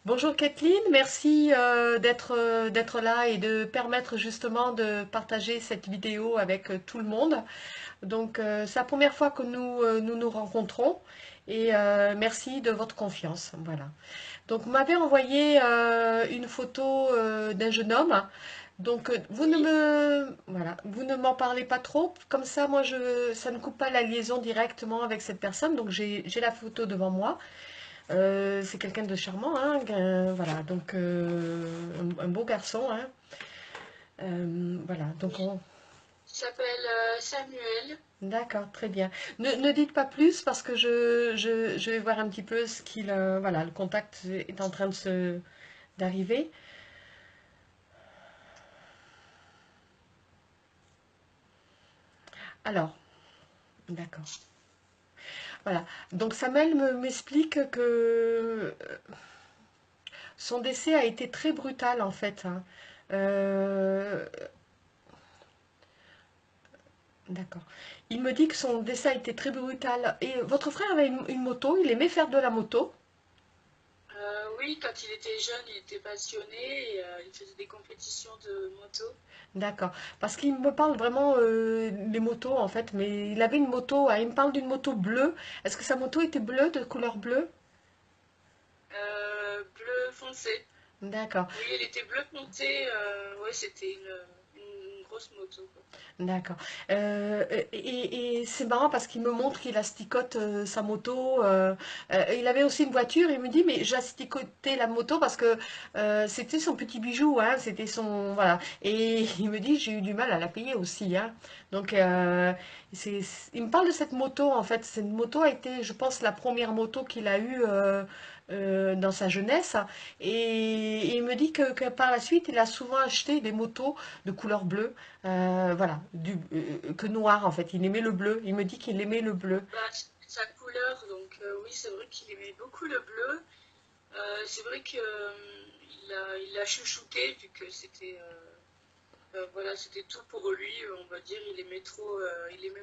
Bonjour Kathleen, merci d'être là et de permettre justement de partager cette vidéo avec tout le monde. Donc c'est la première fois que nous rencontrons et merci de votre confiance. Voilà. Donc vous m'avez envoyé une photo d'un jeune homme. Donc vous ne Oui, me voilà, vous ne m'en parlez pas trop. Comme ça, moi ça ne coupe pas la liaison directement avec cette personne. Donc j'ai la photo devant moi. C'est quelqu'un de charmant, hein, voilà, donc un beau garçon, hein. Voilà, donc oui. Il s'appelle Samuel. d'accord, très bien. Ne dites pas plus parce que je vais voir un petit peu ce qu'il, voilà, le contact est en train d'arriver. Alors, d'accord, voilà. Donc Samuel m'explique que son décès a été très brutal en fait, hein. Euh, D'accord. Il me dit que son décès a été très brutal. Et votre frère avait une moto, il aimait faire de la moto. Oui, quand il était jeune, il était passionné et il faisait des compétitions de moto. D'accord. Parce qu'il me parle vraiment des motos en fait, mais il avait une moto, il me parle d'une moto bleue. Est-ce que sa moto était bleue, de couleur bleue? Bleu foncé. D'accord. Oui, elle était bleu foncé. Ouais, c'était une grosse moto, quoi. D'accord. Et c'est marrant parce qu'il me montre qu'il asticote sa moto. Il avait aussi une voiture. Il me dit, mais j'asticotais la moto parce que c'était son petit bijou, hein, c'était son voilà. Et il me dit, j'ai eu du mal à la payer aussi, hein. Donc, il me parle de cette moto en fait. Cette moto a été, je pense, la première moto qu'il a eue dans sa jeunesse. Et il me dit que par la suite, il a souvent acheté des motos de couleur bleue. Voilà, que noir en fait. Il aimait le bleu. Il me dit qu'il aimait le bleu. Bah, c'est sa couleur, donc oui, c'est vrai qu'il aimait beaucoup le bleu. C'est vrai que il l'a chouchouté vu que c'était voilà, c'était tout pour lui, on va dire. Il aimait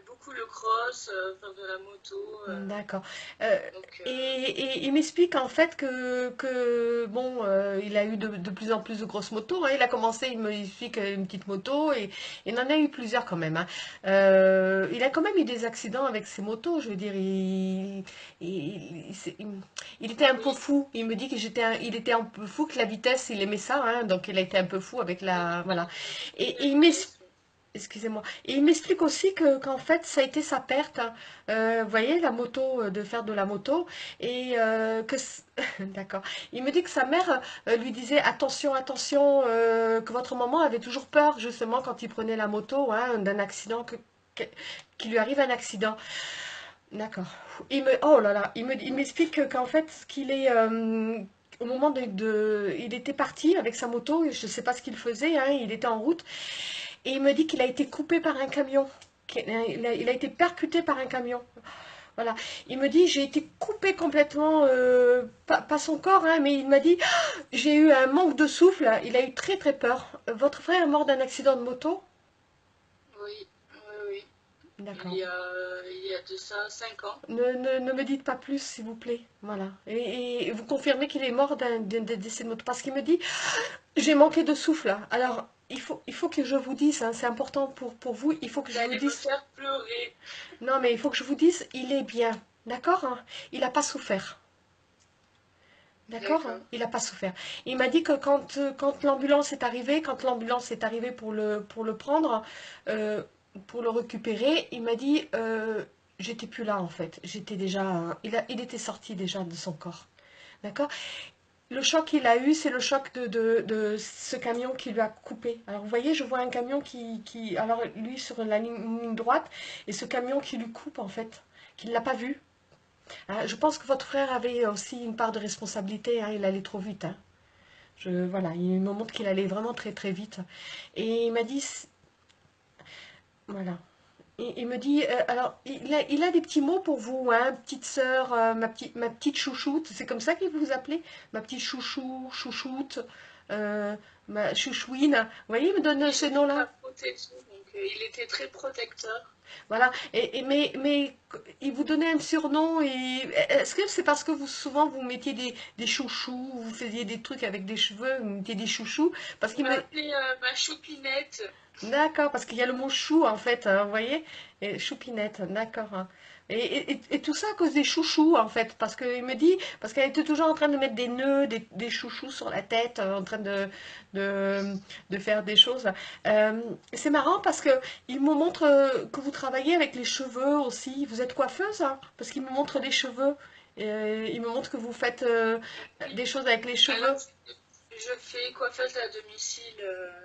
beaucoup le cross, faire de la moto. D'accord. Euh, Donc, et il m'explique en fait que bon, il a eu de plus en plus de grosses motos, hein. Il a commencé, il me explique une petite moto et il en a eu plusieurs quand même, hein. Il a quand même eu des accidents avec ses motos. Je veux dire, il était un peu oui, fou. Il me dit il était un peu fou, que la vitesse, il aimait ça, hein. Donc il a été un peu fou avec oui, la, voilà. la Et il m'explique. vitesse, oui. Excusez-moi. Et il m'explique aussi qu'en fait, ça a été sa perte, hein. Vous voyez, la moto, de faire de la moto. Et d'accord. Il me dit que sa mère lui disait attention, attention, que votre maman avait toujours peur, justement, quand il prenait la moto, hein, d'un accident, qu'il lui arrive un accident. D'accord. Oh là là, il m'explique qu'en fait, qu'il est. Au moment il était parti avec sa moto, je ne sais pas ce qu'il faisait, hein, il était en route, et il me dit qu'il a été coupé par un camion. Il a été percuté par un camion. Voilà. Il me dit, j'ai été coupé complètement, pas son corps, hein, mais il m'a dit, ah, j'ai eu un manque de souffle. Il a eu très très peur. Votre frère est mort d'un accident de moto? Oui, oui, oui. D'accord. Il y a de ça 5 ans. Ne me dites pas plus, s'il vous plaît. Voilà. Et vous confirmez qu'il est mort d'un décès de moto. Parce qu'il me dit, j'ai manqué de souffle, hein. Alors, il faut que je vous dise, hein, c'est important pour vous, il faut que Vous je vous allez me dise. faire pleurer. Non, mais il faut que je vous dise, il est bien. D'accord, hein. Il n'a pas souffert. D'accord, hein. D'accord. Il n'a pas souffert. Il m'a dit que quand l'ambulance est arrivée, quand l'ambulance est arrivée pour le prendre, euh, pour le récupérer, il m'a dit, j'étais plus là en fait. J'étais déjà, il était sorti déjà de son corps. D'accord. Le choc qu'il a eu, c'est le choc de ce camion qui lui a coupé. Alors vous voyez, je vois un camion alors lui sur une ligne droite, et ce camion qui lui coupe en fait, qu'il ne l'a pas vu. Hein, je pense que votre frère avait aussi une part de responsabilité, hein, il allait trop vite, hein. Voilà, il me montre qu'il allait vraiment très très vite. Et il m'a dit, voilà. Et il me dit, alors, il a des petits mots pour vous, hein, petite sœur, ma petite chouchoute, c'est comme ça qu'il vous appelait? Ma petite chouchoute, euh, ma chouchouine. Vous voyez, il me donne Oui, ces j'ai toute noms-là. ma protection, donc il était très protecteur. Voilà. Mais il vous donnait un surnom. Est-ce que c'est parce que vous souvent vous mettiez des chouchous, vous faisiez des trucs avec des cheveux, vous mettiez des chouchous? Parce Il qu'il me... m'appelait ma choupinette. D'accord, parce qu'il y a le mot chou en fait, hein, vous voyez? Et choupinette, d'accord, hein. Et tout ça à cause des chouchous en fait, parce qu'il me dit, parce qu'elle était toujours en train de mettre des nœuds, des chouchous sur la tête, en train de, de faire des choses. Euh, c'est marrant parce que il me montre que vous travaillez avec les cheveux aussi. Vous êtes coiffeuse, hein, parce qu'il me montre des cheveux. Il me montre que vous faites des Oui. choses avec les cheveux. Alors, je fais coiffeuse à domicile.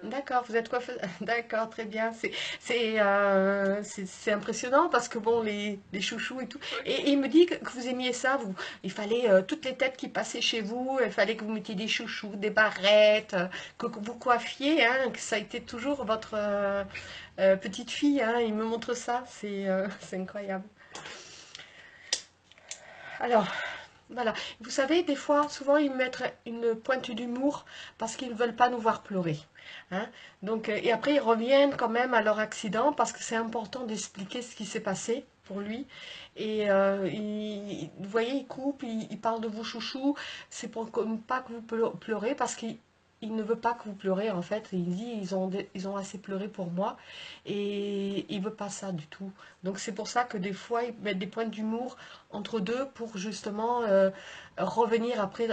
D'accord, vous êtes coiffeuse. D'accord, très bien. C'est impressionnant parce que bon, les chouchous et tout. Oui. Et il me dit que vous aimiez ça. Il fallait toutes les têtes qui passaient chez vous. Il fallait que vous mettiez des chouchous, des barrettes, que vous coiffiez. Hein, que ça a été toujours votre petite fille. Hein, il me montre ça. C'est incroyable. Alors, voilà. Vous savez, des fois, souvent, ils mettent une pointe d'humour parce qu'ils ne veulent pas nous voir pleurer. Hein. Donc, et après, ils reviennent quand même à leur accident parce que c'est important d'expliquer ce qui s'est passé pour lui. Et vous voyez, ils coupent, ils parlent de vous chouchou. C'est pour pas que vous pleurez parce qu'il ne veut pas que vous pleurez en fait. Il dit ils ont assez pleuré pour moi et il veut pas ça du tout. Donc c'est pour ça que des fois ils mettent des pointes d'humour entre deux pour justement revenir après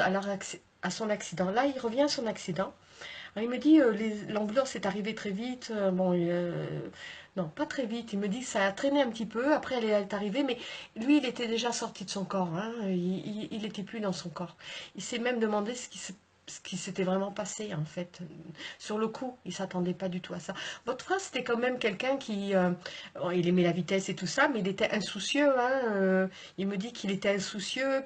à son accident. Là, il revient à son accident. Alors, il me dit l'ambulance est arrivée très vite. Bon, non, pas très vite. Il me dit que ça a traîné un petit peu. Après, elle est arrivée, mais lui, il était déjà sorti de son corps. Hein. Il était plus dans son corps. Il s'est même demandé ce qui s'était vraiment passé en fait. Sur le coup, il s'attendait pas du tout à ça. Votre frère, c'était quand même quelqu'un qui, bon, il aimait la vitesse et tout ça, mais il était insoucieux. Hein. Il me dit qu'il était insoucieux,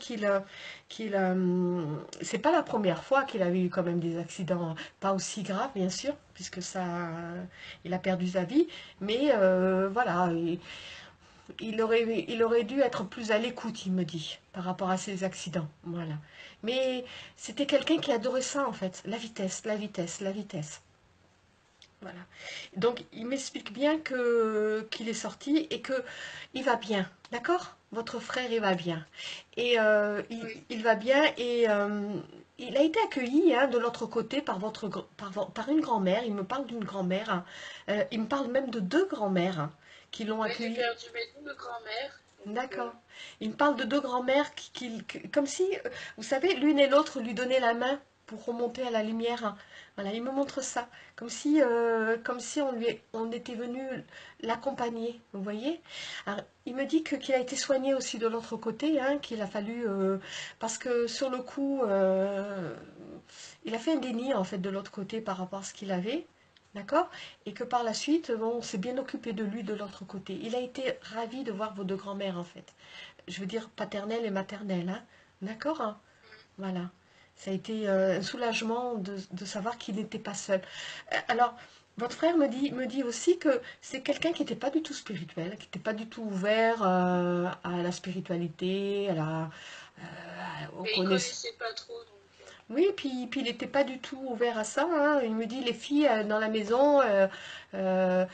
c'est pas la première fois qu'il avait eu quand même des accidents, pas aussi graves bien sûr, puisque ça, il a perdu sa vie, mais voilà, il aurait dû être plus à l'écoute, il me dit, par rapport à ces accidents, voilà. Mais c'était quelqu'un qui adorait ça en fait, la vitesse, la vitesse, la vitesse. Voilà. Donc, il m'explique bien qu'il est sorti et que il va bien, d'accord? Votre frère, il va bien. Et Oui. il va bien et il a été accueilli hein, de l'autre côté par, par une grand-mère. Il me parle d'une grand-mère. Hein. Il me parle même de deux grand-mères hein, qui l'ont Oui, j'ai accueilli. perdu mes deux grand-mères. Donc, D'accord. Il me parle de deux grand-mères comme si, vous savez, l'une et l'autre lui donnaient la main pour remonter à la lumière. Voilà, il me montre ça, comme si on était venu l'accompagner, vous voyez. Alors, il me dit qu'il a été soigné aussi de l'autre côté, hein, qu'il a fallu, parce que sur le coup, il a fait un déni en fait de l'autre côté par rapport à ce qu'il avait. D'accord? Et que par la suite, bon, on s'est bien occupé de lui de l'autre côté. Il a été ravi de voir vos deux grands-mères, en fait. Je veux dire paternelle et maternelle, hein? D'accord? Hein. Voilà. Ça a été un soulagement de savoir qu'il n'était pas seul. Alors, votre frère me dit aussi que c'est quelqu'un qui n'était pas du tout spirituel, qui n'était pas du tout ouvert à la spiritualité, aux mais ils connaissances. connaissaient pas trop. Donc, Oui, puis il n'était pas du tout ouvert à ça. Hein. Il me dit, les filles dans la maison, euh,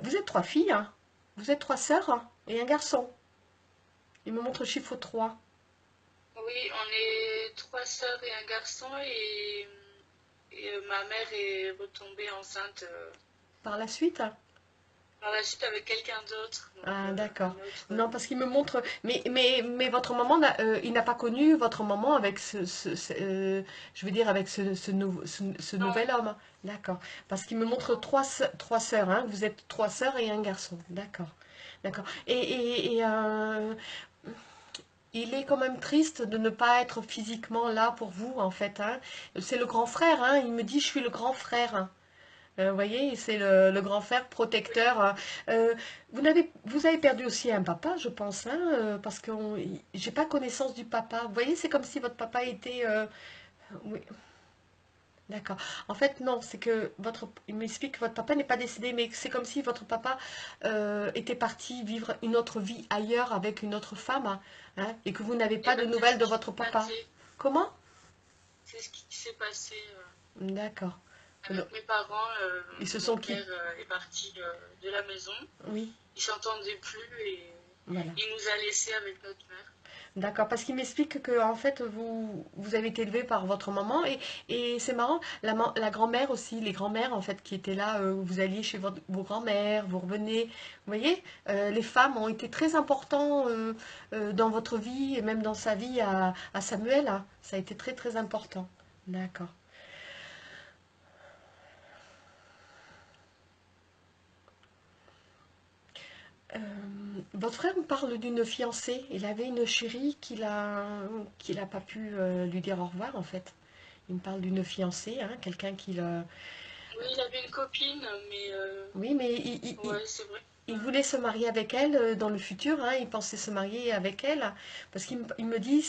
vous êtes trois filles, hein. Vous êtes trois sœurs hein, et un garçon. Il me montre le chiffre 3. oui, on est trois sœurs et un garçon et ma mère est retombée enceinte Par la suite. Hein. par la suite avec quelqu'un d'autre, donc Ah, d'accord. un autre. Non, parce qu'il me montre. Mais votre maman, il n'a pas connu votre maman avec je veux dire, avec ce Non, nouvel homme. Hein. D'accord. Parce qu'il me montre non. trois sœurs. Hein. Vous êtes trois sœurs et un garçon. D'accord. D'accord. Il est quand même triste de ne pas être physiquement là pour vous, en fait. Hein. C'est le grand frère. Hein. Il me dit, je suis le grand frère. Hein. Vous voyez, c'est le grand frère protecteur. Hein. Euh, vous avez perdu aussi un papa, je pense, hein, parce que j'ai pas connaissance du papa. Vous voyez, c'est comme si votre papa était. Oui, d'accord. En fait, non, c'est que il m'explique que votre papa n'est pas décédé, mais c'est comme si votre papa était parti vivre une autre vie ailleurs avec une autre femme, hein, et que vous n'avez Et pas de ben c'est ce nouvelles de qui votre s'est papa. passé. Comment? C'est ce qui s'est passé. D'accord. avec mes parents, Ils se mon sont quittés. père est parti de la maison. Oui, Il s'entendait plus et voilà. il nous a laissés avec notre mère. D'accord, parce qu'il m'explique que en fait vous avez été élevé par votre maman et c'est marrant, la grand-mère aussi, les grands-mères en fait qui étaient là, vous alliez chez vos grands-mères, vous revenez, vous voyez, les femmes ont été très importantes dans votre vie et même dans sa vie à Samuel, hein. Ça a été très très important. D'accord. Euh, Votre frère me parle d'une fiancée. Il avait une chérie qu'il a pas pu lui dire au revoir en fait. Il me parle d'une fiancée, hein, quelqu'un qu'il Oui, il avait une copine, mais oui, mais ouais, c'est vrai. il voulait se marier avec elle dans le futur, hein, il pensait se marier avec elle, parce il me dit,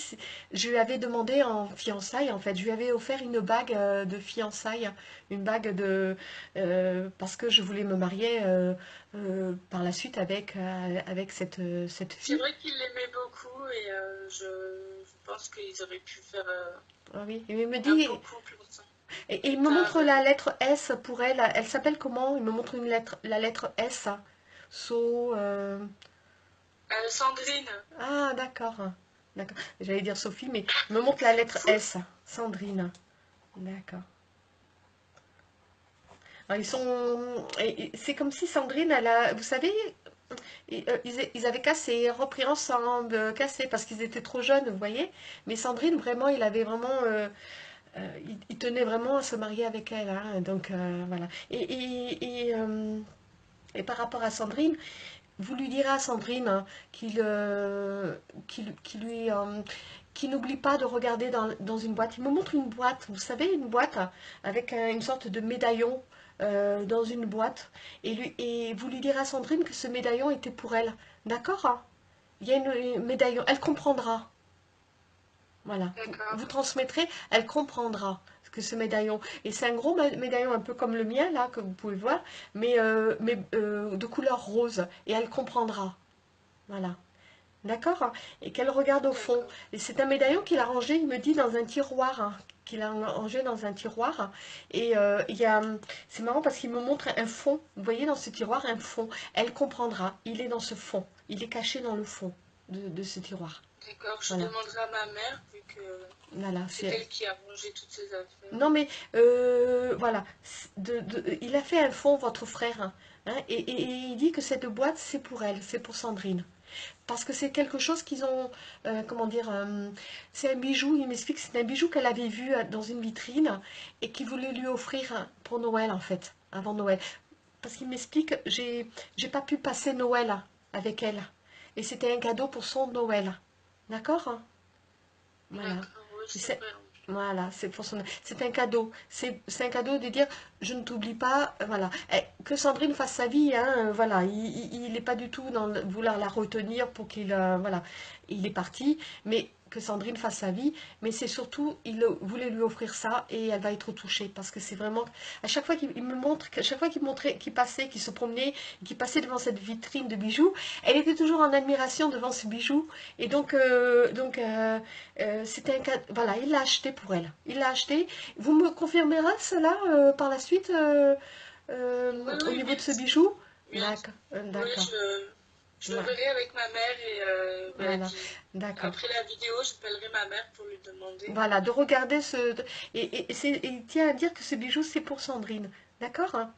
je lui avais demandé en fiançailles, en fait, je lui avais offert une bague de fiançailles, une bague parce que je voulais me marier par la suite avec cette C'est fille. vrai qu'il l'aimait beaucoup et je pense qu'ils auraient pu faire Ah oui, et il me un dit, beau couple ensemble et plus il me tard. montre la lettre S pour elle, elle s'appelle comment? Il me montre la lettre S, So, Sandrine, ah, d'accord. D'accord. J'allais dire Sophie, mais il me montre la lettre S. Sandrine. D'accord. Alors, ils sont. C'est comme si Sandrine, vous savez, ils avaient cassé, repris ensemble, cassé, parce qu'ils étaient trop jeunes, vous voyez. Mais Sandrine, vraiment, il avait vraiment. Il tenait vraiment à se marier avec elle, hein. Donc, voilà. Et par rapport à Sandrine, vous lui direz à Sandrine hein, qu'il lui, qu'il n'oublie pas de regarder dans une boîte. Il me montre une boîte, vous savez, une boîte avec une sorte de médaillon dans une boîte. Et vous lui direz à Sandrine que ce médaillon était pour elle. D'accord hein. Il y a une médaillon, elle comprendra. Voilà, vous d'accord. transmettrez, elle comprendra que ce médaillon. Et c'est un gros médaillon un peu comme le mien, là, que vous pouvez voir, mais de couleur rose. Et elle comprendra. Voilà. D'accord? Et qu'elle regarde au fond. D'accord. Et c'est un médaillon qu'il a rangé, il me dit, dans un tiroir. Hein, qu'il a rangé dans un tiroir. Et c'est marrant parce qu'il me montre un fond. Vous voyez dans ce tiroir un fond. Elle comprendra. Il est dans ce fond. Il est caché dans le fond de ce tiroir. D'accord, je Voilà. demanderai à ma mère vu que Voilà. c'est elle qui a rangé toutes ses affaires. Non, mais voilà, il a fait un fond, votre frère, hein, et il dit que cette boîte, c'est pour elle, c'est pour Sandrine. Parce que c'est quelque chose qu'ils ont, comment dire, c'est un bijou, il m'explique que c'est un bijou qu'elle avait vu dans une vitrine et qu'il voulait lui offrir pour Noël, en fait, avant Noël. Parce qu'il m'explique, j'ai pas pu passer Noël avec elle. Et c'était un cadeau pour son Noël. D'accord? Hein. Voilà. D'accord, oui, Et c'est c'est- vrai. voilà, c'est pour son, c'est un cadeau. C'est un cadeau de dire, je ne t'oublie pas, voilà. Que Sandrine fasse sa vie, hein, voilà. Il n'est pas du tout dans vouloir la retenir pour qu'il, voilà, il est parti, mais que Sandrine fasse sa vie. Mais c'est surtout, il voulait lui offrir ça et elle va être touchée parce que c'est vraiment, à chaque fois qu'il il me montre, à chaque fois qu'il montrait, qu'il passait, qu'il se promenait, qu'il passait devant cette vitrine de bijoux, elle était toujours en admiration devant ce bijou. Et c'était un cas, voilà, il l'a acheté pour elle. Il l'a acheté. Vous me confirmerez cela par la suite Oui, au oui, niveau de bien ce sûr. bijou? Bien sûr. D'accord, Oui, d'accord, je voilà, verrai avec ma mère et voilà, voilà, d'accord. après la vidéo, j'appellerai ma mère pour lui demander. Voilà, de regarder et il tient à dire que ce bijou c'est pour Sandrine. D'accord hein.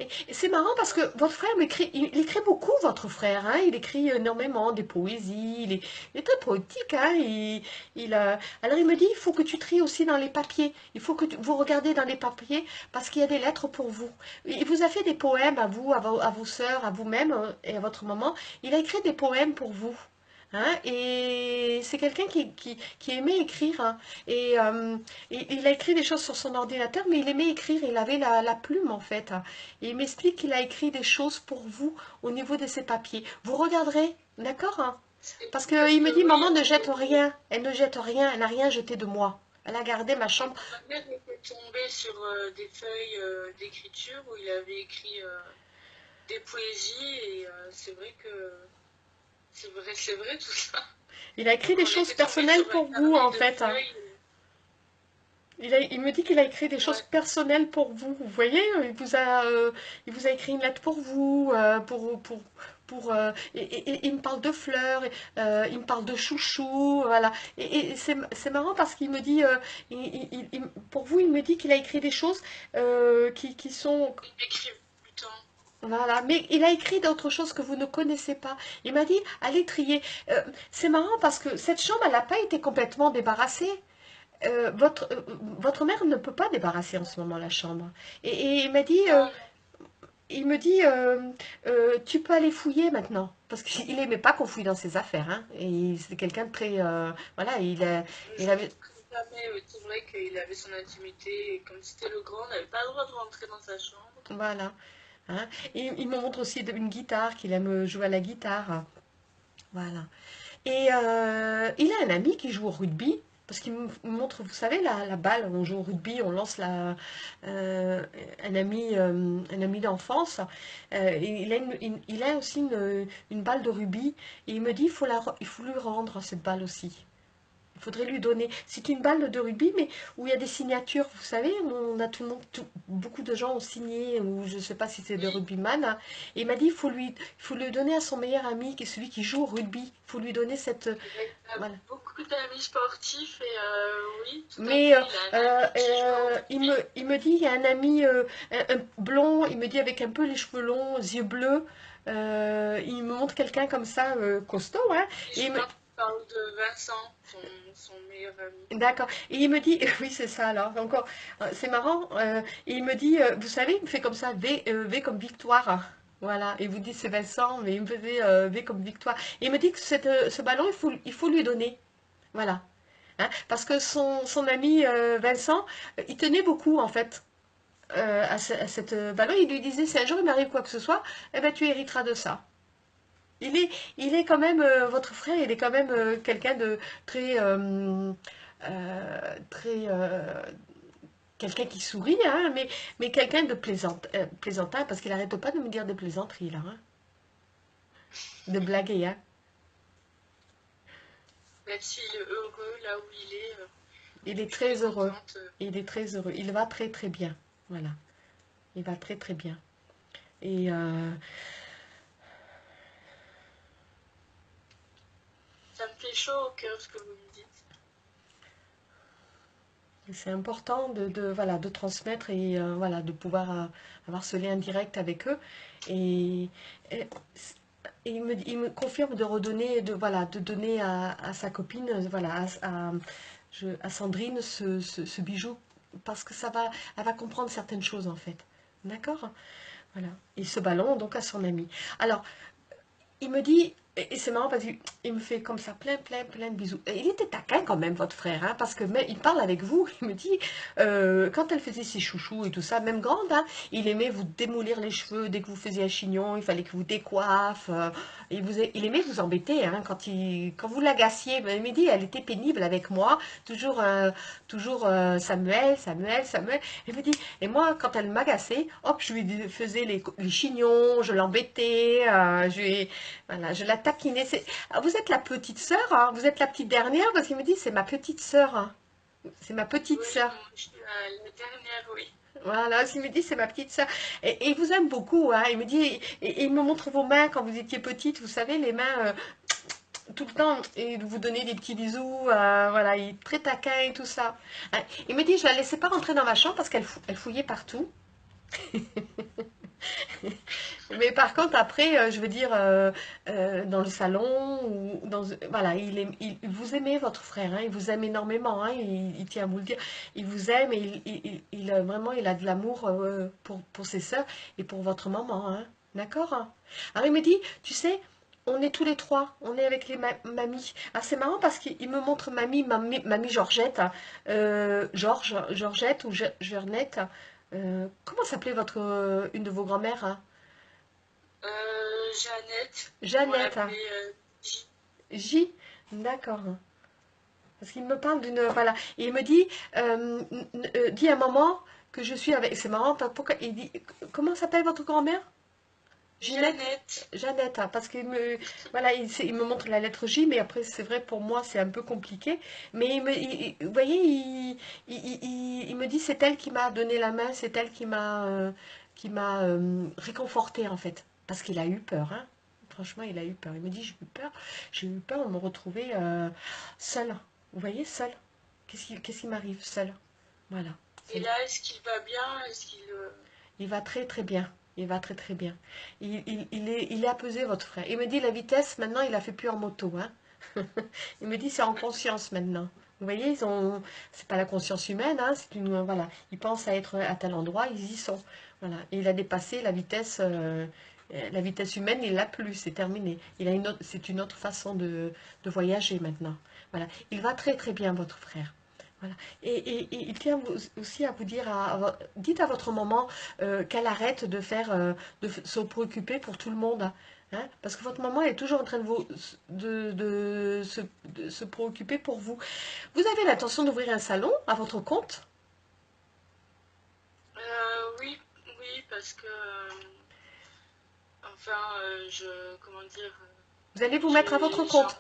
Et c'est marrant parce que D'accord. votre frère m'écrit, il écrit beaucoup, votre frère, hein, il écrit énormément des poésies, il est très poétique, hein, alors il me dit, il faut que tu tries aussi dans les papiers, il faut que vous regardez dans les papiers parce qu'il y a des lettres pour vous. Il vous a fait des poèmes à vous, à vos sœurs, à vous-même et à votre maman, il a écrit des poèmes pour vous. Hein, et c'est quelqu'un qui aimait écrire. Hein, et il a écrit des choses sur son ordinateur, mais il aimait écrire. Il avait la plume, en fait. Hein. Et il m'explique qu'il a écrit des choses pour vous au niveau de ses papiers. Vous regarderez, d'accord hein. Parce qu'il me dit, Oui, maman ne jette rien. Elle ne jette rien. Elle n'a rien jeté de moi. Elle a gardé ma chambre. ma mère était tombée sur des feuilles d'écriture où il avait écrit des poésies et c'est vrai que c'est vrai tout ça. Il a écrit Donc des on choses était tombé personnelles sur un pour vous, carnet en de fait. Hein. feuilles. Il me dit qu'il a écrit des choses Ouais. personnelles pour vous. Vous voyez, il vous a écrit une lettre pour vous, il me parle de fleurs, il me parle de chouchou, voilà. Et c'est marrant parce qu'il me dit, pour vous, il me dit qu'il a écrit des choses qui sont, Il m'écrit tout le temps. voilà. Mais il a écrit d'autres choses que vous ne connaissez pas. Il m'a dit, allez trier. C'est marrant parce que cette chambre, elle n'a pas été complètement débarrassée. Votre mère ne peut pas débarrasser en ce moment la chambre. Et Non, non. il me dit, tu peux aller fouiller maintenant. Parce qu'il n'aimait pas qu'on fouille dans ses affaires. Hein. Et c'est quelqu'un de très, voilà, il Je avait, rentrerai jamais. C'est vrai qu'il avait son intimité et comme c'était le grand, on n'avait pas le droit de rentrer dans sa chambre. voilà. Hein. Et il me montre aussi une guitare, qu'il aime jouer à la guitare. Voilà. Et il a un ami qui joue au rugby, parce qu'il me montre, vous savez, la balle, on joue au rugby, on lance euh, un ami d'enfance. Et il a aussi une balle de rugby, et il me dit, il faut lui rendre cette balle aussi. Il faudrait lui donner. C'est une balle de rugby, mais où il y a des signatures. Vous savez, on a tout le monde, beaucoup de gens ont signé, ou je ne sais pas si c'est des Oui, rugbyman. Hein. Et il m'a dit, il faut lui donner à son meilleur ami, qui est celui qui joue au rugby. Il faut lui donner cette. c'est vrai qu'il a Voilà. beaucoup d'amis sportifs et oui, tout à Mais fait. Il a un ami qui joue au rugby. il me dit, il y a un ami un blond, il me dit avec un peu les cheveux longs, yeux bleus. Il me montre quelqu'un comme ça, costaud. Hein, Oui, et je crois qu'il parle de Vincent, son meilleur ami. d'accord. Et il me dit, oui, c'est ça alors, encore, c'est marrant. Et il me dit, vous savez, il me fait comme ça, V comme victoire. Voilà. Et vous dites, c'est Vincent, mais il me faisait V comme victoire. Et il me dit que ce ballon, il faut lui donner. Voilà. Hein, parce que son ami Vincent, il tenait beaucoup, en fait, à cette ballon. Il lui disait, si un jour il m'arrive quoi que ce soit, eh ben, tu hériteras de ça. Il est, il est quand même, votre frère, il est quand même quelqu'un de très, très quelqu'un qui sourit, hein, mais quelqu'un de plaisantin, parce qu'il n'arrête pas de me dire des plaisanteries, là, hein, de blaguer. Hein. Même s'il est heureux là où il est, Il est je suis très heureux. contente. Il est très heureux. Il va très très bien. Voilà. Il va très très bien. Et Ça me fait chaud au cœur ce que vous me dites. c'est important voilà, de transmettre et voilà, de pouvoir avoir ce lien direct avec eux. Et, et, et il me confirme de redonner, voilà, de donner à sa copine, voilà, à Sandrine ce bijou parce que elle va comprendre certaines choses en fait. D'accord? Voilà. Et ce ballon, donc à son ami. Alors, il me dit, et c'est marrant parce qu'il me fait comme ça plein de bisous. Et il était taquin quand même, votre frère, hein, parce que mais, il parle avec vous, il me dit, quand elle faisait ses chouchous et tout ça, même grande, hein, il aimait vous démolir les cheveux dès que vous faisiez un chignon, il fallait que vous décoiffe, il aimait vous embêter, hein, quand vous l'agaciez. Ben, il me dit, elle était pénible avec moi, toujours Samuel. Il me dit, et moi, quand elle m'agaçait, hop, je lui faisais les chignons, je l'embêtais, voilà, je la taquinais. Vous êtes la petite sœur, hein, vous êtes la petite dernière, parce qu'il me dit c'est ma petite sœur. Hein. C'est ma petite Oui, sœur. bon, je suis la dernière, oui. Voilà, il me dit c'est ma petite sœur. Et il vous aime beaucoup. Hein. Il me dit, et il me montre vos mains quand vous étiez petite, vous savez, les mains tout le temps, et vous donner des petits bisous. Voilà, il est très taquin et tout ça. Hein. Il me dit je la laissais pas rentrer dans ma chambre parce elle fouillait partout. Mais par contre, après, je veux dire, dans le salon, voilà, il vous aimez, votre frère, hein, il vous aime énormément, hein, il tient à vous le dire, il vous aime et vraiment, il a de l'amour pour ses sœurs et pour votre maman, hein, d'accord? Hein. Alors il me dit, tu sais, on est tous les trois, on est avec les mamies. Ah, c'est marrant parce qu'il me montre mamie Georgette, hein, Georgette ou Jeannette. Comment s'appelait une de vos grand-mères? Hein. Jeannette, on Jeannette. Hein. l'appelait J. J. D'accord. Parce qu'il me parle d'une. Voilà. Et il me dit, dit à maman que je suis avec. C'est marrant, pourquoi il dit. Comment s'appelle votre grand-mère? Ginette, Jeannette. Jeannette, hein, parce qu'il me, voilà, il me montre la lettre J, mais après, c'est vrai, pour moi, c'est un peu compliqué. Mais vous voyez, il me dit, c'est elle qui m'a donné la main, c'est elle qui m'a réconforté, en fait. Parce qu'il a eu peur, hein. Franchement, il a eu peur. Il me dit, j'ai eu peur de me retrouver seule. Vous voyez, seule. Qu'est-ce qui m'arrive, seule? Voilà. Et là, est-ce qu'il va bien? Est-ce qu'il... Il va très très bien. Il va très très bien. Il est apaisé, votre frère. Il me dit la vitesse, maintenant, il a fait plus en moto. Hein. Il me dit c'est en conscience maintenant. Vous voyez, c'est pas la conscience humaine, hein, c'est une, voilà. Ils pensent à être à tel endroit, ils y sont. Voilà. Et il a dépassé la vitesse humaine, il l'a plus, c'est terminé. C'est une autre façon de voyager maintenant. Voilà. Il va très très bien, votre frère. Voilà. Et il tient aussi à vous dire, dites à votre maman qu'elle arrête de se préoccuper pour tout le monde. Hein, parce que votre maman est toujours en train de se préoccuper pour vous. Vous avez l'intention d'ouvrir un salon à votre compte? Oui, oui, parce que... enfin, comment dire... Vous allez vous mettre à votre j'ai compte. envie...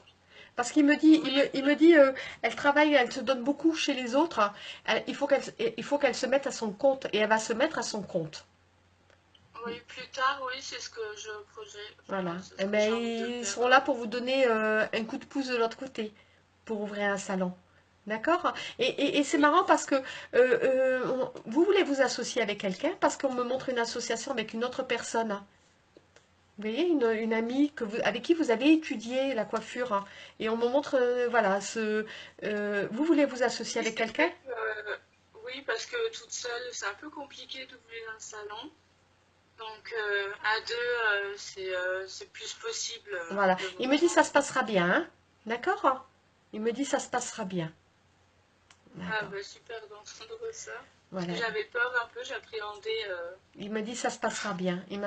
Parce qu'il me dit, Oui, il me dit, elle travaille, elle se donne beaucoup chez les autres. Il faut qu'elle se mette à son compte et elle va se mettre à son compte. oui, plus tard, oui, c'est ce que je projette. Voilà. Enfin, c'est ce Eh que ben, j'ai envie de ils faire. sont là pour vous donner un coup de pouce de l'autre côté, pour ouvrir un salon. D'accord? Et c'est Oui. marrant parce que vous voulez vous associer avec quelqu'un parce qu'on me montre une association avec une autre personne. Vous voyez, une amie avec qui vous avez étudié la coiffure. Hein. Et on me montre, voilà, vous voulez vous associer Oui, avec c'est quelqu'un? vrai que... oui, parce que toute seule, c'est un peu compliqué d'ouvrir un salon. Donc, à deux, c'est plus possible Voilà. de Il me dit m'entendre. ça se passera bien. Hein. D'accord? Il me dit ça se passera bien. Ah, D'accord. bah super d'entendre ça. Parce que Voilà. j'avais peur un peu, j'appréhendais. Il me dit ça se passera bien. Et il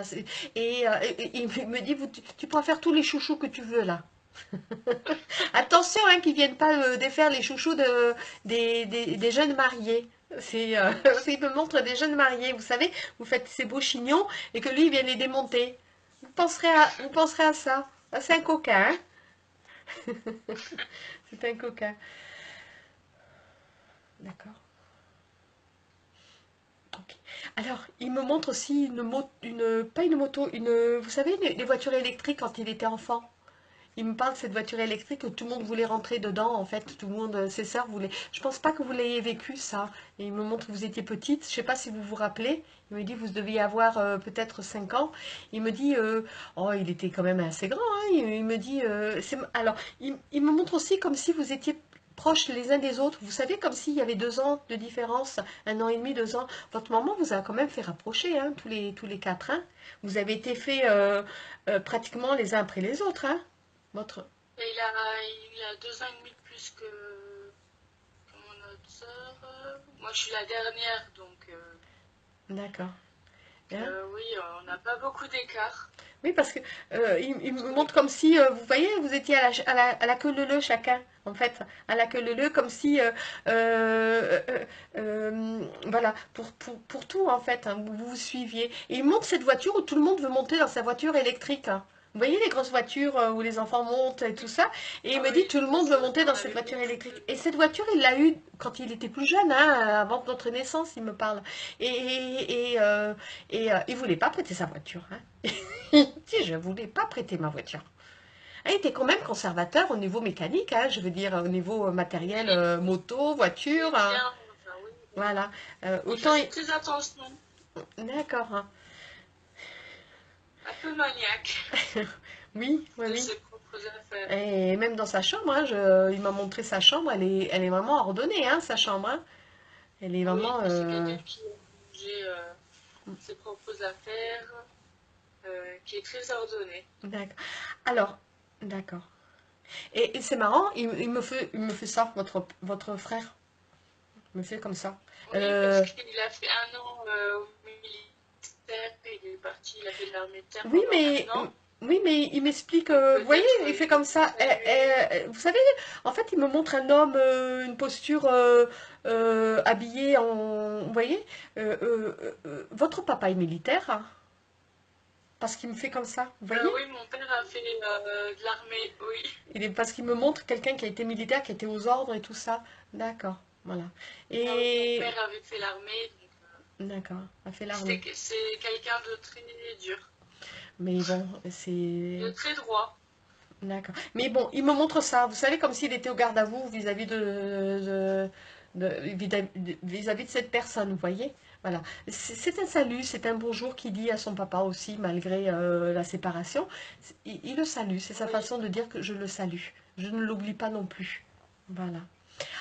me dit tu pourras faire tous les chouchous que tu veux là. Attention hein, qu'ils viennent pas défaire les chouchous des jeunes mariés. Il me montre des jeunes mariés, vous savez, vous faites ces beaux chignons et que lui il vient les démonter. Vous penserez à ça. Ah, c'est un coquin, hein. C'est un coquin. D'accord. Ok. Alors, il me montre aussi pas une moto, vous savez, les voitures électriques quand il était enfant. Il me parle de cette voiture électrique que tout le monde voulait rentrer dedans, en fait, tout le monde, ses sœurs voulaient. Je pense pas que vous l'ayez vécu ça. Et il me montre que vous étiez petite. Je sais pas si vous vous rappelez. Il me dit vous deviez avoir peut-être 5 ans. Il me dit oh il était quand même assez grand. Hein. Il me dit alors il me montre aussi comme si vous étiez proches les uns des autres. Vous savez comme s'il y avait 2 ans de différence, 1 an et demi, 2 ans. Votre maman vous a quand même fait rapprocher hein, tous les quatre. Hein. Vous avez été faits pratiquement les uns après les autres. Hein. Votre... Et il a 2 ans et demi de plus que mon autre sœur. Moi, je suis la dernière, donc D'accord. Hein. oui, on n'a pas beaucoup d'écart. Oui, parce que il me Entre les montre comme quatre. si, vous voyez, vous étiez à la queue leu chacun, en fait, à la queue leu comme si, voilà, pour tout, en fait, hein, vous vous suiviez. Et il montre cette voiture où tout le monde veut monter dans sa voiture électrique. Hein. Vous voyez les grosses voitures où les enfants montent et tout ça. Et il Ah me dit, oui, tout le monde c'est veut vrai monter qu'on dans cette avait voiture beaucoup électrique. de... Et cette voiture, il l'a eue quand il était plus jeune, hein, avant notre naissance, il me parle. Et il voulait pas prêter sa voiture. Hein. Si, je ne voulais pas prêter ma voiture. Elle était quand même conservateur au niveau mécanique, hein, je veux dire, au niveau matériel, Oui, moto, il voiture. est Hein, bien, enfin oui, oui. voilà. Il Autant. faisait très attention, D'accord. Hein. un peu maniaque Oui, oui, de oui. ses propres affaires. Et même dans sa chambre, hein, il m'a montré sa chambre, elle est vraiment ordonnée, hein, sa chambre. Hein. Elle est Oui, vraiment. c'est quelqu'un qui a rangé ses propres affaires, qui est très ordonné. D'accord. Alors, d'accord. Et c'est marrant, il me fait ça, votre frère. Il me fait comme ça. Oui, parce Euh, qu'il a fait 1 an au militaire, et il est parti, il a fait de l'armée de terre Oui, pendant mais 1 an. oui, mais il m'explique. Donc Vous voyez, peut-être il fait il est comme ça. peut-être allumé. Vous savez, en fait, il me montre un homme, une posture habillé en. Vous voyez, votre papa est militaire. Hein. parce qu'il me fait comme ça, vous voyez? Oui, mon père a fait de l'armée, oui. Parce qu'il me montre quelqu'un qui a été militaire, qui était aux ordres et tout ça. D'accord, voilà. Ah oui, mon Et père avait fait l'armée, donc d'accord, a fait l'armée. c'est quelqu'un de très dur, Mais bon, de c'est très droit. d'accord. Mais bon, il me montre ça. Vous savez, comme s'il était au garde à vous vis-à-vis vis-à-vis de cette personne, vous voyez? Voilà. C'est un salut, c'est un bonjour qu'il dit à son papa aussi, malgré la séparation. Il le salue, c'est sa Oui, façon de dire que je le salue. Je ne l'oublie pas non plus. Voilà.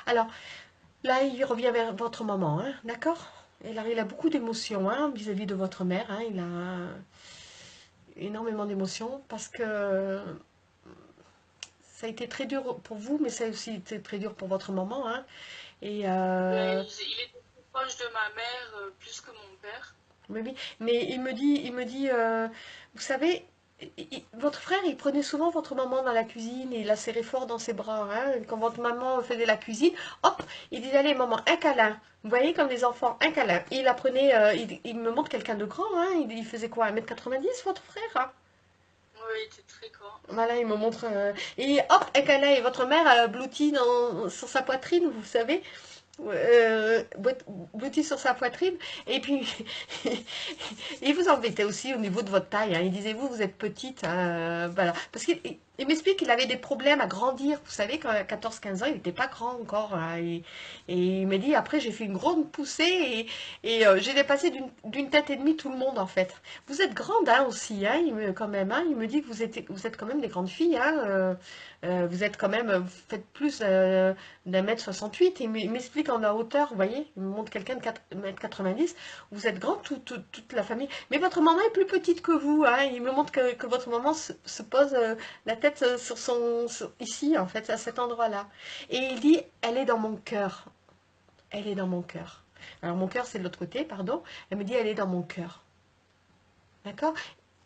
Alors, là, il revient vers votre maman, hein, d'accord? Et là, il a beaucoup d'émotions hein, vis-à-vis de votre mère. Hein, il a énormément d'émotions parce que ça a été très dur pour vous, mais ça a aussi été très dur pour votre maman. Hein. Et ben, il était plus proche de ma mère, plus que mon père. mais oui, mais il me dit, vous savez, votre frère, il prenait souvent votre maman dans la cuisine et il la serrait fort dans ses bras. Hein. Quand votre maman faisait la cuisine, hop, il disait, allez, maman, un câlin. Vous voyez, comme les enfants, un câlin. Et il apprenait, il me montre quelqu'un de grand. Hein. Il faisait quoi, 1,90 m, votre frère? Hein. Oui, il était très grand. Voilà, il me montre. Et hop, un câlin. Et votre mère blottit sur sa poitrine, vous savez. Blottit sur sa poitrine. Et puis, il vous embêtait aussi au niveau de votre taille. Hein. Il disait, vous êtes petite. Voilà. Parce qu'il m'explique qu'il avait des problèmes à grandir. Vous savez, quand à 14-15 ans, il n'était pas grand encore. Hein. Et il me dit, après, j'ai fait une grande poussée et j'ai dépassé d'une tête et demie tout le monde, en fait. Vous êtes grande hein, aussi, hein, quand même. Hein. Il me dit que vous êtes quand même des grandes filles. Hein. Vous êtes quand même, vous faites plus d'1,68 m. Il m'explique en la hauteur, vous voyez, il me montre quelqu'un de 1,90 m. Vous êtes grand, toute la famille. Mais votre maman est plus petite que vous. Hein. Il me montre que votre maman se pose la tête ici, en fait, à cet endroit-là. Et il dit, elle est dans mon cœur. Elle est dans mon cœur. Alors mon cœur, c'est de l'autre côté, pardon. Elle me dit, elle est dans mon cœur. D'accord?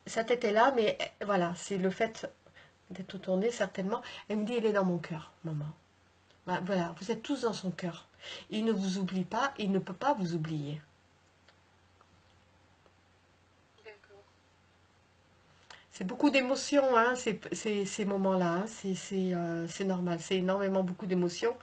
Sa tête est là, mais voilà, c'est le fait d'être tournée, certainement. Elle me dit, elle est dans mon cœur, maman. Bah, voilà, vous êtes tous dans son cœur. Il ne vous oublie pas, il ne peut pas vous oublier. D'accord. C'est beaucoup d'émotions, hein, ces moments-là. Hein. C'est normal, c'est énormément beaucoup d'émotions.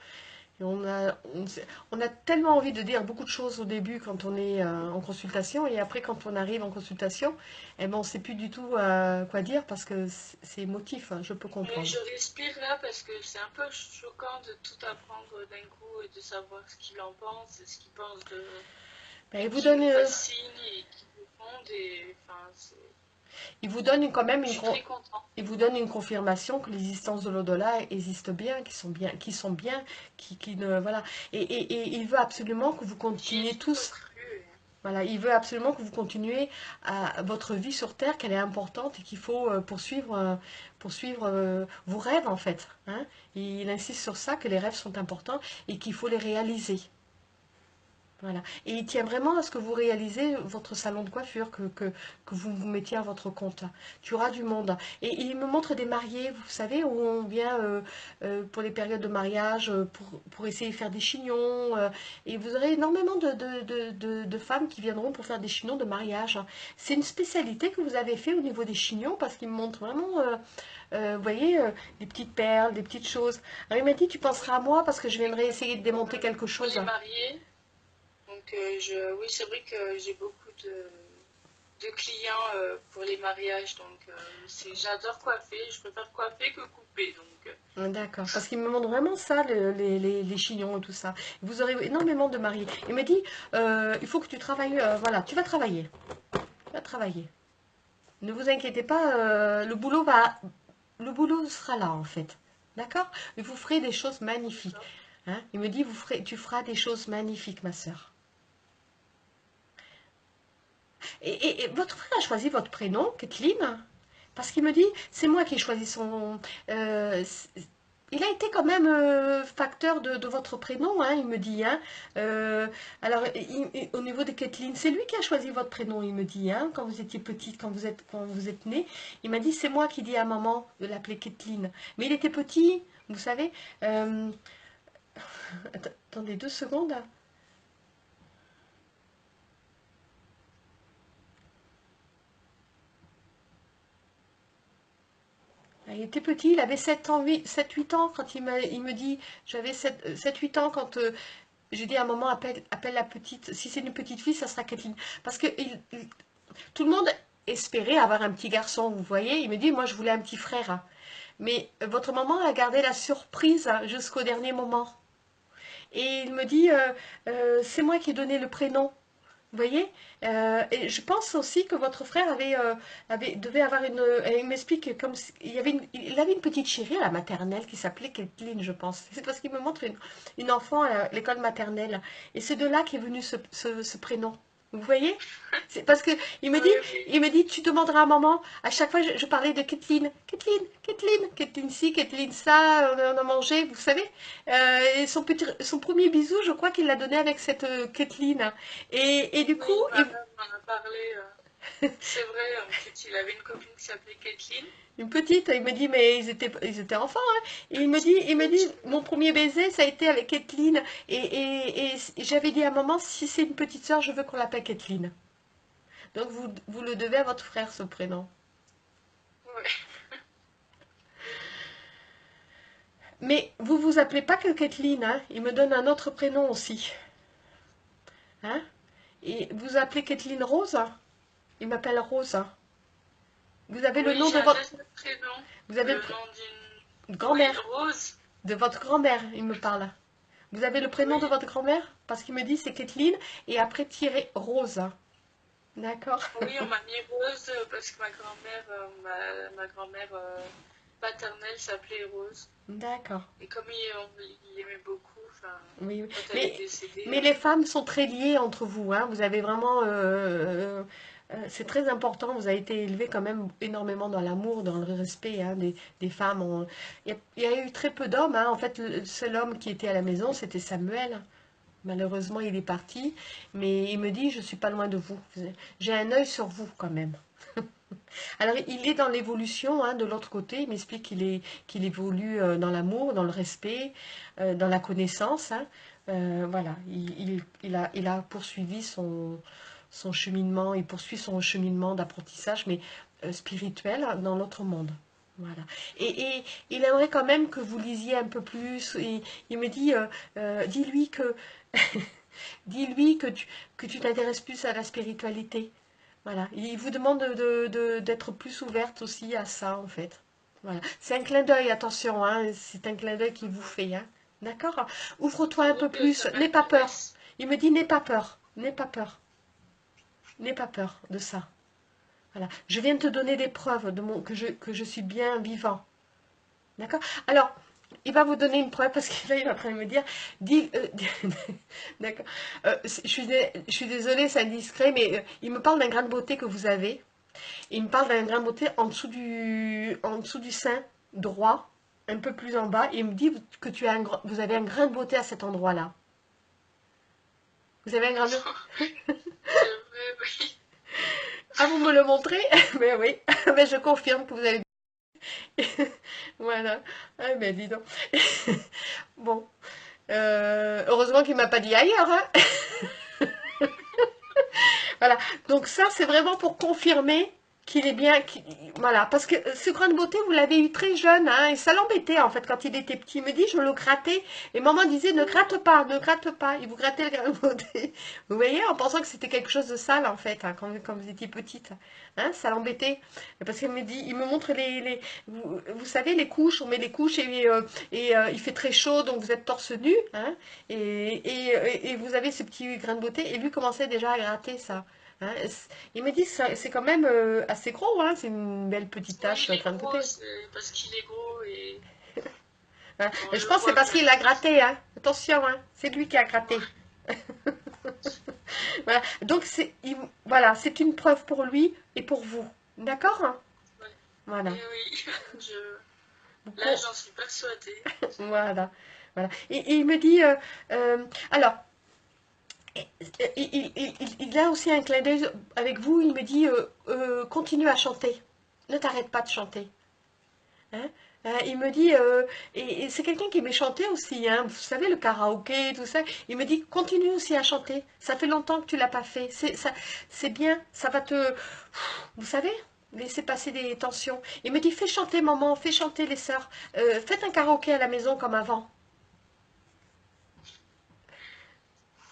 Et on a tellement envie de dire beaucoup de choses au début quand on est en consultation. Et après, quand on arrive en consultation, eh ben, on ne sait plus du tout quoi dire parce que c'est émotif, hein, je peux Mais comprendre. je respire là parce que c'est un peu choquant de tout apprendre d'un coup et de savoir ce qu'il en pense et ce qu'il pense Ben, il vous qui donne, nous fascine et qui nous fonde et enfin quand même je suis très content. il vous donne une confirmation que l'existence de l'au-delà existe bien, qui ne, voilà. Et il veut absolument que vous J'y ai continuiez toujours tous, cru. voilà, il veut absolument que vous continuiez à votre vie sur Terre, qu'elle est importante et qu'il faut poursuivre vos rêves en fait. Hein. Il insiste sur ça, que les rêves sont importants et qu'il faut les réaliser. Voilà. Et il tient vraiment à ce que vous réalisez votre salon de coiffure, que vous vous mettiez à votre compte. Tu auras du monde. Et il me montre des mariés, vous savez, où on vient pour les périodes de mariage, pour essayer de faire des chignons. Et vous aurez énormément de femmes qui viendront pour faire des chignons de mariage. C'est une spécialité que vous avez fait au niveau des chignons, parce qu'il me montre vraiment, vous voyez, des petites perles, des petites choses. Alors il m'a dit, tu penseras à moi parce que je viendrai essayer de démonter quelque Pour chose. les mariés, donc oui, c'est vrai que j'ai beaucoup de clients pour les mariages, donc j'adore coiffer, je préfère coiffer que couper, donc D'accord, parce qu'il me montre vraiment ça, les chignons et tout ça. Vous aurez énormément de mariés. Il me dit, il faut que tu travailles, voilà, tu vas travailler. Tu vas travailler. Ne vous inquiétez pas, le boulot sera là en fait. D'accord? Et vous ferez des choses magnifiques. d'accord. Hein. Il me dit, tu feras des choses magnifiques, ma sœur. Et votre frère a choisi votre prénom, Kathleen, parce qu'il me dit, c'est moi qui ai choisi son. euh, il a été quand même facteur de votre prénom, hein, il me dit. Hein. Alors, au niveau de Kathleen, c'est lui qui a choisi votre prénom, il me dit, hein, quand vous étiez petite, quand vous êtes née. Il m'a dit, c'est moi qui dis à maman de l'appeler Kathleen. Mais il était petit, vous savez. euh, Attendez 2 secondes. Il était petit, il avait 7 ans, 7-8 ans quand il me dit, j'avais 7-8 ans quand j'ai dit à un moment, appelle la petite, si c'est une petite fille, ça sera Kathleen. Parce que tout le monde espérait avoir un petit garçon, vous voyez. Il me dit, moi je voulais un petit frère, hein. Mais votre maman a gardé la surprise, hein, jusqu'au dernier moment. Et il me dit, c'est moi qui ai donné le prénom. Vous voyez. Et je pense aussi que votre frère devait avoir une. Il m'explique comme il avait une petite chérie à la maternelle qui s'appelait Kathleen, je pense. C'est parce qu'il me montre une enfant à l'école maternelle. Et c'est de là qu'est venu ce prénom. Vous voyez? C'est parce que Oui, oui. il me dit, tu demanderas à maman. À chaque fois, je parlais de Kathleen, Kathleen, Kathleen, Kathleen ci, Kathleen ça. On a mangé, vous savez. Et son premier bisou, je crois qu'il l'a donné avec cette Kathleen. Et du coup, Oui, ma mère m'en a parlé. C'est vrai, en fait, il avait une copine qui s'appelait Kathleen. une petite, il me dit, mais ils étaient enfants, hein. Et il me dit, mon premier baiser, ça a été avec Kathleen. Et j'avais dit à maman, si c'est une petite sœur, je veux qu'on l'appelle Kathleen. Donc vous le devez à votre frère, ce prénom. Ouais. Mais vous vous appelez pas que Kathleen, hein. Il me donne un autre prénom aussi. Hein. Et vous appelez Kathleen Rose, hein. Il m'appelle Rose, hein. Vous avez le Oui, nom j'ai de un votre... autre prénom. Vous avez Le nom d'une. Oui, grand-mère. Rose. De votre grand-mère, il me parle. Vous avez le prénom de Oui. votre grand-mère? Parce qu'il me dit c'est Kathleen et après tiré Rose. D'accord. Oui, on m'a mis Rose parce que ma grand-mère, ma grand-mère paternelle s'appelait Rose. D'accord. Et comme il aimait beaucoup, enfin, Oui, oui. quand elle est Mais, décédée, mais les femmes sont très liées entre vous, hein. Vous avez vraiment... c'est très important. Vous avez été élevé quand même énormément dans l'amour, dans le respect, hein, des femmes. Il y a eu très peu d'hommes, hein. En fait, le seul homme qui était à la maison, c'était Samuel. Malheureusement, il est parti. Mais il me dit, je suis pas loin de vous. J'ai un œil sur vous quand même. Alors, il est dans l'évolution, hein, de l'autre côté. Il m'explique qu'il évolue dans l'amour, dans le respect, dans la connaissance, hein. Voilà, il a poursuivi son cheminement, il poursuit son cheminement d'apprentissage, mais spirituel, hein, dans l'autre monde. Voilà. Et il aimerait quand même que vous lisiez un peu plus. Et il me dit, dis-lui que, dis-lui que tu t'intéresses plus à la spiritualité. Voilà, il vous demande d'être plus ouverte aussi à ça, en fait. Voilà, c'est un clin d'œil, attention, hein, c'est un clin d'œil qu'il vous fait, hein. D'accord? Ouvre-toi un oui, peu plus, ça n'aie pas peur. m'intéresse. Il me dit, n'aie pas peur, n'aie pas peur, n'aie pas peur de ça. Voilà, je viens de te donner des preuves que je suis bien vivant. D'accord? Alors, il va vous donner une preuve parce qu'il est en train de me dire, dis, d'accord. Je suis désolée, c'est indiscret, mais il me parle d'un grain de beauté que vous avez. Il me parle d'un grain de beauté en dessous du sein droit, un peu plus en bas. Et il me dit que vous avez un grain de beauté à cet endroit-là. Vous avez un grain de... C'est vrai, oui. Ah, vous me le montrez? Mais oui, mais je confirme que vous avez... Voilà. Ah, mais dis donc. Bon. Heureusement qu'il m'a pas dit ailleurs, hein. Voilà. Donc ça, c'est vraiment pour confirmer qu'il est bien. Voilà. Parce que ce grain de beauté, vous l'avez eu très jeune, hein, et ça l'embêtait en fait quand il était petit. Il me dit, je le grattais. Et maman disait, ne gratte pas, ne gratte pas. Il vous grattait le grain de beauté. Vous voyez, en pensant que c'était quelque chose de sale en fait, hein, quand vous étiez petite. Hein, ça l'embêtait. Parce qu'il me dit, il me montre vous savez, les couches, on met les couches il fait très chaud, donc vous êtes torse nu. Hein, et vous avez ce petit grain de beauté. Et lui commençait déjà à gratter ça. Hein, il me dit que c'est quand même assez gros, hein, c'est une belle petite Oui, tache il est grain de gros, beauté. c'est parce qu'il est gros et Hein. on Et je le pense que c'est voit parce bien. qu'il l'a gratté, hein. Attention, hein, c'est lui qui a gratté. Voilà. Donc voilà, c'est une preuve pour lui et pour vous. D'accord? Hein. Ouais. Voilà. Et oui, là Bon, j'en suis persuadée. voilà. Voilà. Et il me dit, alors, il a aussi un clin d'œil avec vous. Il me dit, continue à chanter. Ne t'arrête pas de chanter. Hein. Il me dit, et c'est quelqu'un qui aimait chanter aussi, hein, vous savez, le karaoké, tout ça. Il me dit, continue aussi à chanter. Ça fait longtemps que tu l'as pas fait. C'est bien, ça va te... Vous savez? laisser passer des tensions. Il me dit, fais chanter maman, fais chanter les sœurs. Faites un karaoké à la maison comme avant.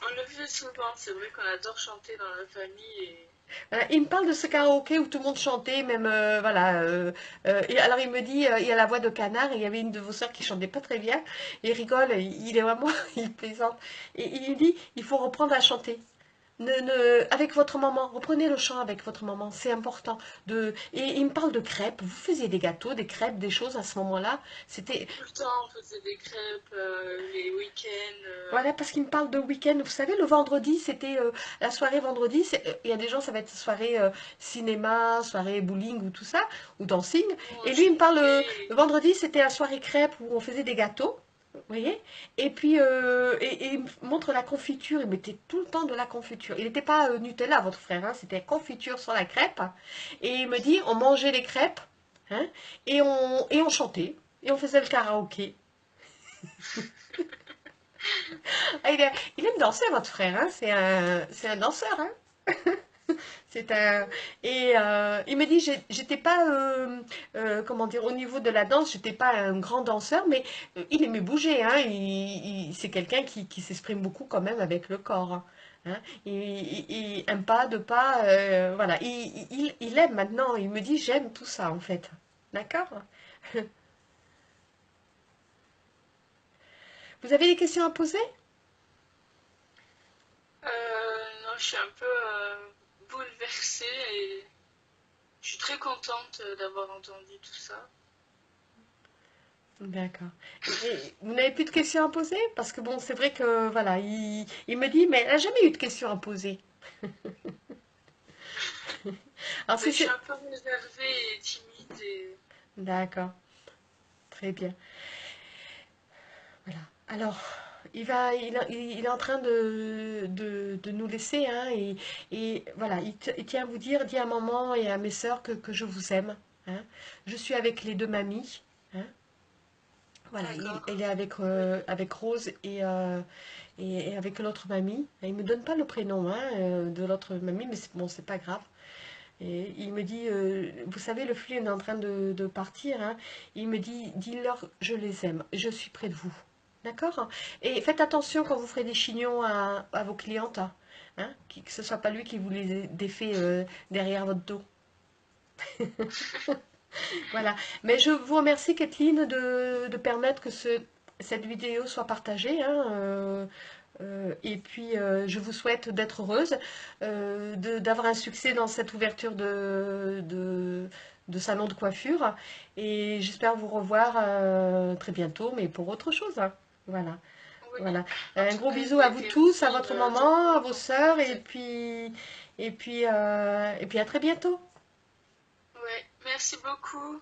On le fait souvent, c'est vrai qu'on adore chanter dans la famille et Il me parle de ce karaoké où tout le monde chantait, même voilà. Et alors il me dit, il y a la voix de canard, et il y avait une de vos sœurs qui chantait pas très bien. Il rigole, il est vraiment, il plaisante. Et il dit, il faut reprendre à chanter. Avec votre maman, reprenez le chant avec votre maman, c'est important. Et il me parle de crêpes. Vous faisiez des gâteaux, des crêpes, des choses à ce moment-là. C'était, tout le temps on faisait des crêpes les week-ends. voilà, parce qu'il me parle de week-end. Vous savez, le vendredi, c'était la soirée vendredi. Il y a des gens, ça va être soirée cinéma, soirée bowling ou tout ça, ou dancing. Où on Et lui, il me parle, chantait. le vendredi, c'était la soirée crêpes où on faisait des gâteaux. Vous voyez? Et puis, et il me montre la confiture. Il mettait tout le temps de la confiture. Il n'était pas Nutella, votre frère, hein, c'était confiture sur la crêpe. Et il me dit, on mangeait les crêpes, hein, et on chantait. Et on faisait le karaoké. Ah, il aime danser, votre frère, hein. C'est un danseur, hein. C'est un et il me dit j'étais pas comment dire au niveau de la danse, j'étais pas un grand danseur, mais il aimait bouger, hein. C'est quelqu'un qui s'exprime beaucoup quand même avec le corps, hein. Un pas, deux pas, voilà. Il aime maintenant. Il me dit j'aime tout ça en fait. D'accord? Vous avez des questions à poser? Non, je suis un peu bouleversée et je suis très contente d'avoir entendu tout ça. D'accord. Et vous n'avez plus de questions à poser? Parce que bon, c'est vrai que voilà, il me dit, mais elle n'a jamais eu de questions à poser. Alors Mais si je suis c'est... un peu réservée et timide et D'accord, très bien. Voilà. Alors, il est en train de nous laisser, hein, et voilà, il tient à vous dire, dit à maman et à mes sœurs que je vous aime, hein. Je suis avec les deux mamies, hein. Voilà, d'accord. il est Oui. avec Rose et avec l'autre mamie. Il me donne pas le prénom, hein, de l'autre mamie, mais bon, c'est pas grave. Et il me dit, vous savez, le flux est en train de partir, hein. Il me dit, dis-leur, je les aime, je suis près de vous. D'accord? Et faites attention quand vous ferez des chignons à vos clientes, hein, que ce soit pas lui qui vous les défait derrière votre dos. Voilà. Mais je vous remercie, Kathleen, de permettre que cette vidéo soit partagée, hein, et puis, je vous souhaite d'être heureuse, d'avoir un succès dans cette ouverture de salon de coiffure. Et j'espère vous revoir très bientôt, mais pour autre chose, hein. Voilà. Oui. Voilà. En Un tout gros cas, bisou j'ai à vous été tous, à aussi votre très maman, à vos contente. sœurs, et puis à très bientôt. Ouais, merci beaucoup.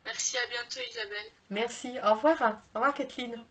Merci, à bientôt Isabelle. Merci. Au revoir. Au revoir, Kathleen.